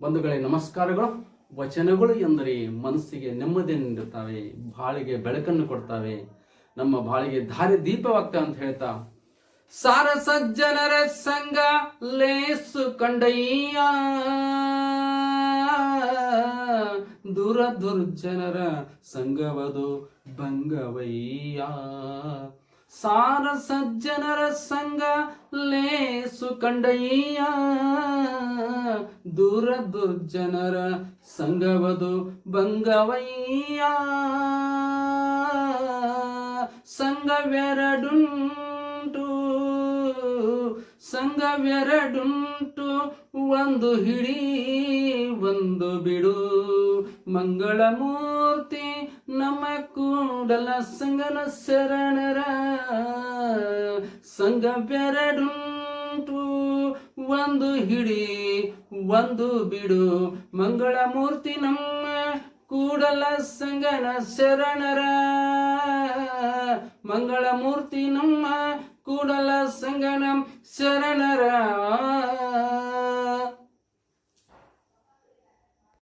ಬಂಧುಗಳೇ ನಮಸ್ಕಾರಗಳು. ವಚನಗಳು ಎಂದರೆ ಮನಸ್ಸಿಗೆ ನೆಮ್ಮದಿಯನ್ನು ನೀಡುತ್ತವೆ, ಬಾಳಿಗೆ ಬೆಳಕನ್ನು ಕೊಡ್ತವೆ, ನಮ್ಮ ಬಾಳಿಗೆ ದಾರಿ ದೀಪವಾಗ್ತವೆ ಅಂತ ಹೇಳ್ತಾ, ಸಾರ ಸಜ್ಜನರ ಸಂಗ ಲೇಸು ಕಂಡಯ್ಯ, ದೂರ ದುರ್ಜನರ ಸಂಗವದು ಭಂಗವಯ್ಯ. ಸಾರ ಸಜ್ಜನರ ಸಂಗ ಲೇಸು ಕಂಡಯ್ಯ, ದೂರ ದುರ್ಜನರ ಸಂಗವದು ಭಂಗವಯ್ಯ. ಸಂಘವೆರಡುಂಟು ಒಂದು ಹಿಡಿ ಒಂದು ಬಿಡು, ಮಂಗಳಮೂರ್ತಿ ನಮ್ಮ ಕೂಡಲ ಸಂಗನ ಶರಣರ. ಸಂಘವೆರಡುಂಟು ಒಂದು ಹಿಡಿ ಒಂದು ಬಿಡು, ಮಂಗಳಮೂರ್ತಿ ನಮ್ಮ ಕೂಡಲ ಸಂಗನ ಶರಣರ. ಮಂಗಳಮೂರ್ತಿ ನಮ್ಮ ಕೂಡಲ ಸಂಗನ ಶರಣರ